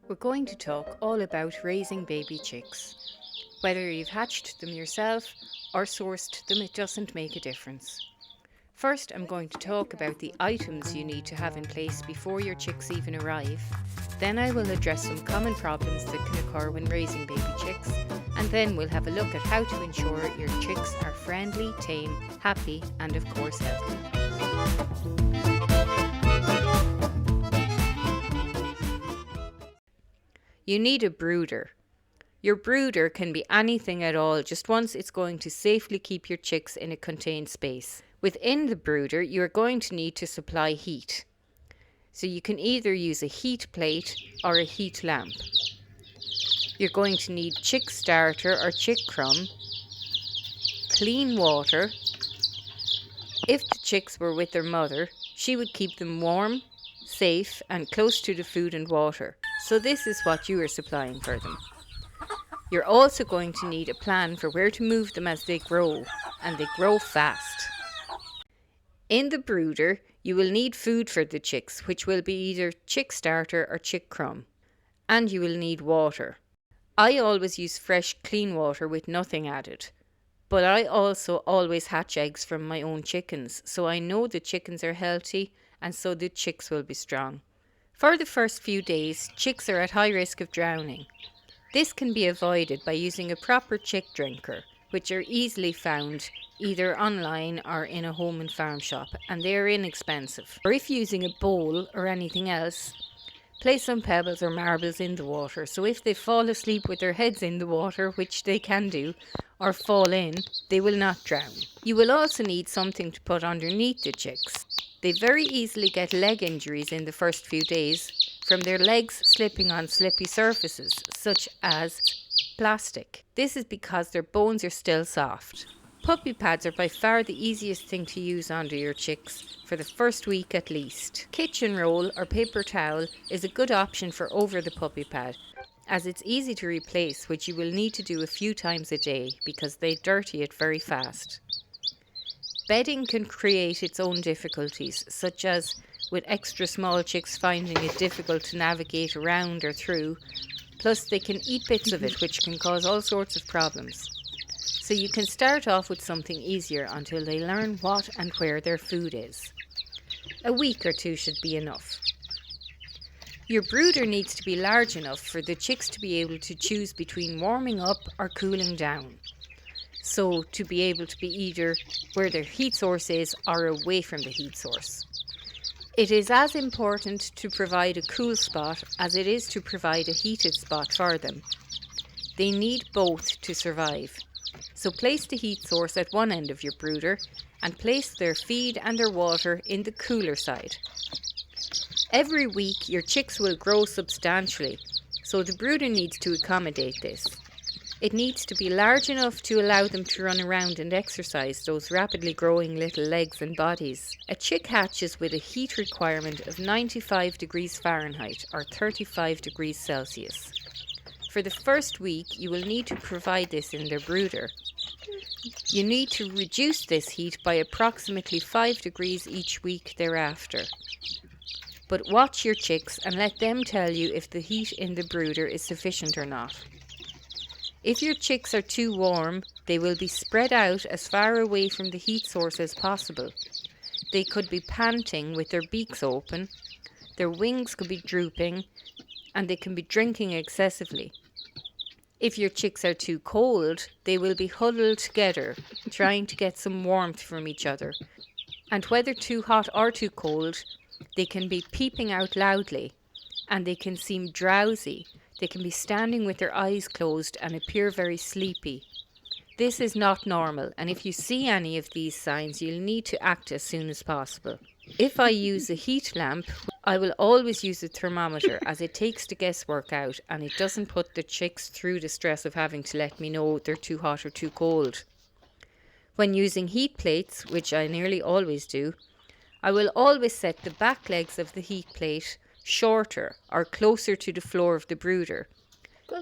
We're going to talk all about raising baby chicks. Whether you've hatched them yourself or sourced them, it doesn't make a difference. First, I'm going to talk about the items you need to have in place before your chicks even arrive. Then I will address some common problems that can occur when raising baby chicks. And then we'll have a look at how to ensure your chicks are friendly, tame, happy, and of course healthy. You need a brooder. Your brooder can be anything at all, just once it's going to safely keep your chicks in a contained space. Within the brooder, you are going to need to supply heat. So you can either use a heat plate or a heat lamp. You're going to need chick starter or chick crumb, clean water. If the chicks were with their mother, she would keep them warm, safe, and close to the food and water. So this is what you are supplying for them. You're also going to need a plan for where to move them as they grow, and they grow fast. In the brooder, you will need food for the chicks, which will be either chick starter or chick crumb. And you will need water. I always use fresh, clean water with nothing added. But I also always hatch eggs from my own chickens, so I know the chickens are healthy, and so the chicks will be strong. For the first few days, chicks are at high risk of drowning. This can be avoided by using a proper chick drinker, which are easily found either online or in a home and farm shop, and they are inexpensive. Or if using a bowl or anything else, place some pebbles or marbles in the water, so if they fall asleep with their heads in the water, which they can do, or fall in, they will not drown. You will also need something to put underneath the chicks. They very easily get leg injuries in the first few days from their legs slipping on slippy surfaces, such as plastic. This is because their bones are still soft. Puppy pads are by far the easiest thing to use under your chicks for the first week at least. Kitchen roll or paper towel is a good option for over the puppy pad, as it's easy to replace, which you will need to do a few times a day because they dirty it very fast. Bedding can create its own difficulties, such as with extra small chicks finding it difficult to navigate around or through, plus they can eat bits of it, which can cause all sorts of problems. So you can start off with something easier until they learn what and where their food is. A week or two should be enough. Your brooder needs to be large enough for the chicks to be able to choose between warming up or cooling down. So to be able to be either where their heat source is or away from the heat source. It is as important to provide a cool spot as it is to provide a heated spot for them. They need both to survive. So place the heat source at one end of your brooder and place their feed and their water in the cooler side. Every week your chicks will grow substantially, so the brooder needs to accommodate this. It needs to be large enough to allow them to run around and exercise those rapidly growing little legs and bodies. A chick hatches with a heat requirement of 95 degrees Fahrenheit or 35 degrees Celsius. For the first week, you will need to provide this in their brooder. You need to reduce this heat by approximately 5 degrees each week thereafter. But watch your chicks and let them tell you if the heat in the brooder is sufficient or not. If your chicks are too warm, they will be spread out as far away from the heat source as possible. They could be panting with their beaks open, their wings could be drooping, and they can be drinking excessively. If your chicks are too cold, they will be huddled together, trying to get some warmth from each other. And whether too hot or too cold, they can be peeping out loudly, and they can seem drowsy. They can be standing with their eyes closed and appear very sleepy. This is not normal, and if you see any of these signs, you'll need to act as soon as possible. If I use a heat lamp, I will always use a thermometer as it takes the guesswork out and it doesn't put the chicks through the stress of having to let me know they're too hot or too cold. When using heat plates, which I nearly always do, I will always set the back legs of the heat plate shorter or closer to the floor of the brooder,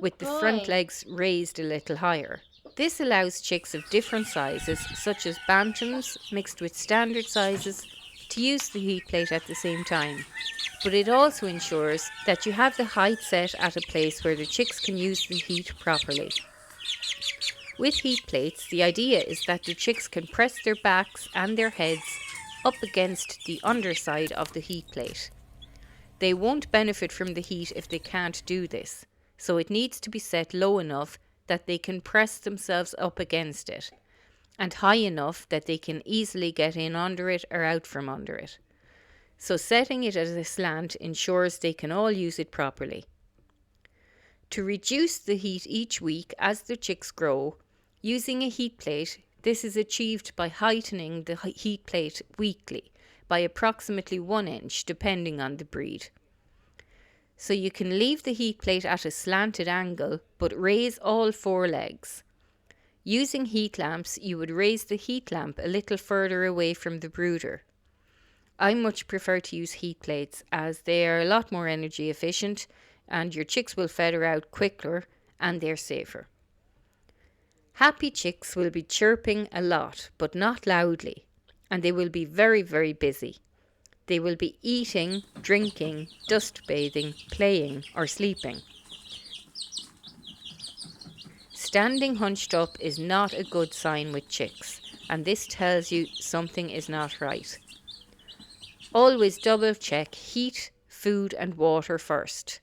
with the front legs raised a little higher. This allows chicks of different sizes, such as bantams mixed with standard sizes, to use the heat plate at the same time, but it also ensures that you have the height set at a place where the chicks can use the heat properly. With heat plates, the idea is that the chicks can press their backs and their heads up against the underside of the heat plate. They won't benefit from the heat if they can't do this, so it needs to be set low enough that they can press themselves up against it, and high enough that they can easily get in under it or out from under it. So setting it at a slant ensures they can all use it properly. To reduce the heat each week as the chicks grow, using a heat plate, this is achieved by heightening the heat plate weekly by approximately 1 inch depending on the breed. So you can leave the heat plate at a slanted angle but raise all 4 legs. Using heat lamps, you would raise the heat lamp a little further away from the brooder. I much prefer to use heat plates as they are a lot more energy efficient and your chicks will feather out quicker and they're safer. Happy chicks will be chirping a lot but not loudly, and they will be very, very busy. They will be eating, drinking, dust bathing, playing or sleeping. Standing hunched up is not a good sign with chicks, and this tells you something is not right. Always double check heat, food and water first.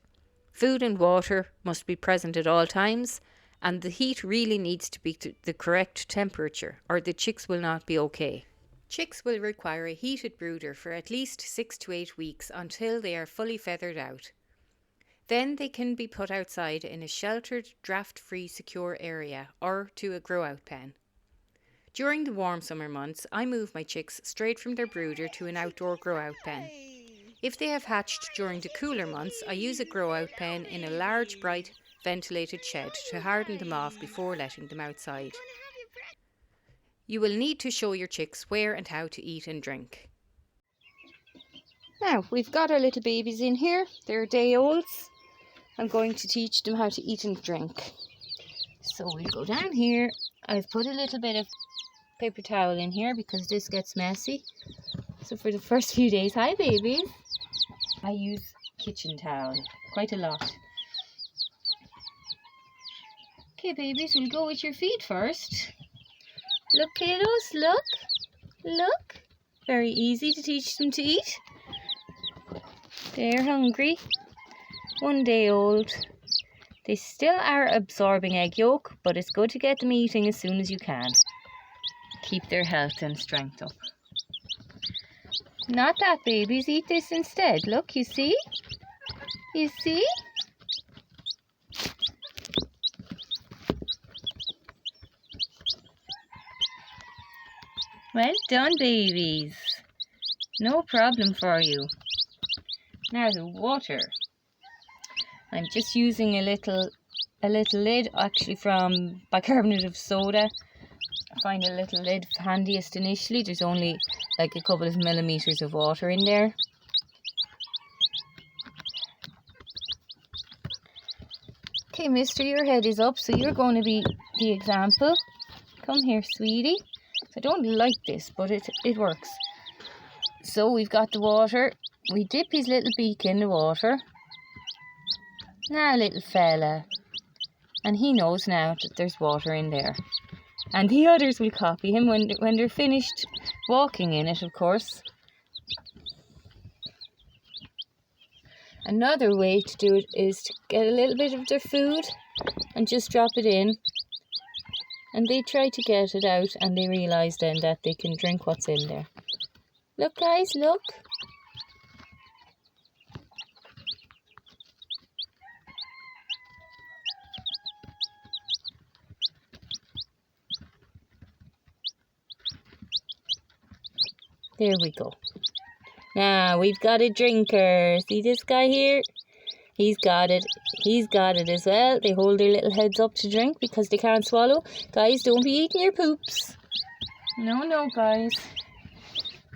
Food and water must be present at all times, and the heat really needs to be the correct temperature or the chicks will not be okay. Chicks will require a heated brooder for at least 6 to 8 weeks until they are fully feathered out. Then they can be put outside in a sheltered, draft-free, secure area or to a grow-out pen. During the warm summer months, I move my chicks straight from their brooder to an outdoor grow-out pen. If they have hatched during the cooler months, I use a grow-out pen in a large, bright, ventilated shed to harden them off before letting them outside. You will need to show your chicks where and how to eat and drink. Now, we've got our little babies in here. They're day-olds. I'm going to teach them how to eat and drink. So we'll go down here. I've put a little bit of paper towel in here because this gets messy. So for the first few days, hi babies, I use kitchen towel quite a lot. Okay babies, we'll go with your feet first. Look kiddos, look, look. Very easy to teach them to eat. They're hungry. 1 day old. They still are absorbing egg yolk, but it's good to get them eating as soon as you can. Keep their health and strength up. Not that, babies. Eat this instead. Look, you see? You see? Well done, babies. No problem for you. Now the water. I'm just using a little lid, actually from bicarbonate of soda. I find a little lid handiest initially. There's only like a couple of millimeters of water in there. Okay, mister, your head is up, so you're going to be the example. Come here, sweetie. I don't like this, but it works. So we've got the water. We dip his little beak in the water. Now, little fella. And he knows now that there's water in there. And the others will copy him when they're finished walking in it, of course. Another way to do it is to get a little bit of their food and just drop it in. And they try to get it out and they realise then that they can drink what's in there. Look guys, look. There we go. Now we've got a drinker. See this guy here? He's got it. He's got it as well. They hold their little heads up to drink because they can't swallow. Guys, don't be eating your poops. No, guys.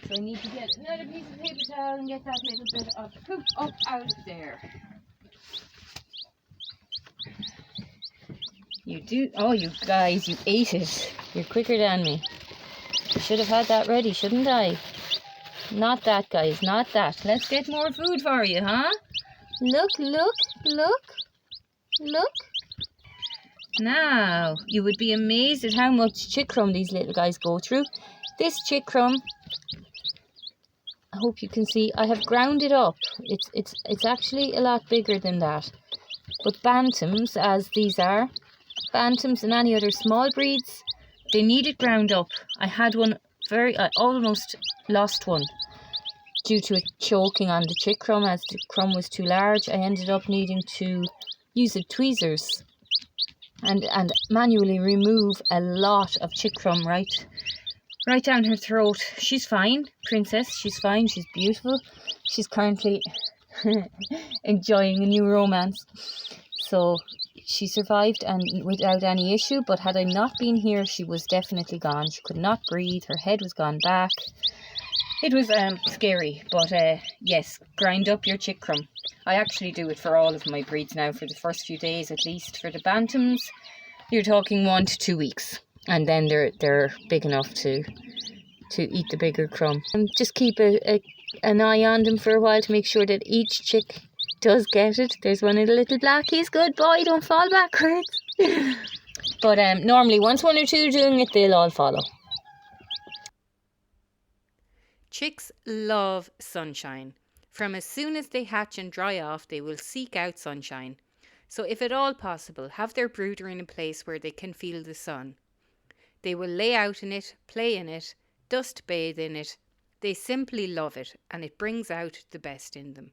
So I need to get another piece of paper towel and get that little bit of poop up out of there. You do. Oh, you guys, you ate it. You're quicker than me. I should have had that ready, shouldn't I? Not that, guys, not that. Let's get more food for you, huh? Look, look, look, look. Now, you would be amazed at how much chick crumb these little guys go through. This chick crumb, I hope you can see, I have ground it up. It's actually a lot bigger than that. But bantams, as these are, bantams and any other small breeds, they need it ground up. I had one I almost lost one due to it choking on the chick crumb. As the crumb was too large, I ended up needing to use the tweezers and manually remove a lot of chick crumb right down her throat. She's fine, Princess. She's fine. She's beautiful. She's currently enjoying a new romance. So she survived and without any issue, but had I not been here, she was definitely gone. She could not breathe. Her head was gone back. It was scary, but yes, grind up your chick crumb. I actually do it for all of my breeds now, for the first few days at least. For the bantams, you're talking 1 to 2 weeks, and then they're big enough to eat the bigger crumb. And just keep an eye on them for a while to make sure that each chick does get it. There's one of the little blackies. Good boy, don't fall backwards. But normally, once 1 or 2 are doing it, they'll all follow. Chicks love sunshine. From as soon as they hatch and dry off, they will seek out sunshine. So if at all possible, have their brooder in a place where they can feel the sun. They will lay out in it, play in it, dust bathe in it. They simply love it, and it brings out the best in them.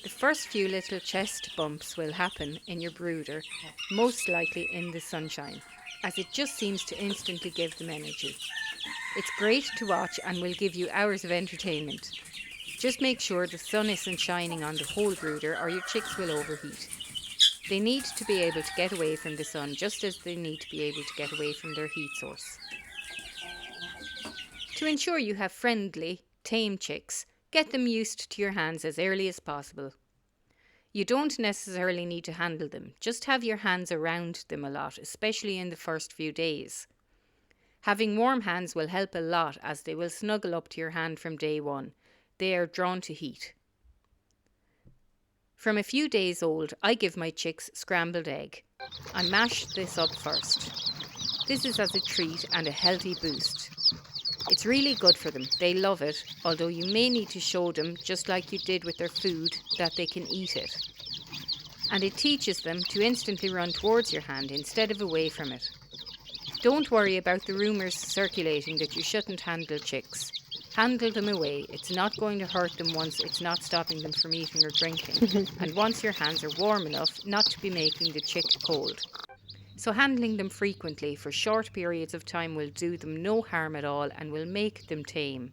The first few little chest bumps will happen in your brooder, most likely in the sunshine, as it just seems to instantly give them energy. It's great to watch and will give you hours of entertainment. Just make sure the sun isn't shining on the whole brooder or your chicks will overheat. They need to be able to get away from the sun just as they need to be able to get away from their heat source. To ensure you have friendly, tame chicks, get them used to your hands as early as possible. You don't necessarily need to handle them, just have your hands around them a lot, especially in the first few days. Having warm hands will help a lot as they will snuggle up to your hand from day one. They are drawn to heat. From a few days old, I give my chicks scrambled egg. I mash this up first. This is as a treat and a healthy boost. It's really good for them. They love it, although you may need to show them, just like you did with their food, that they can eat it. And it teaches them to instantly run towards your hand instead of away from it. Don't worry about the rumours circulating that you shouldn't handle chicks. Handle them away. It's not going to hurt them once it's not stopping them from eating or drinking. And once your hands are warm enough not to be making the chick cold. So handling them frequently for short periods of time will do them no harm at all and will make them tame.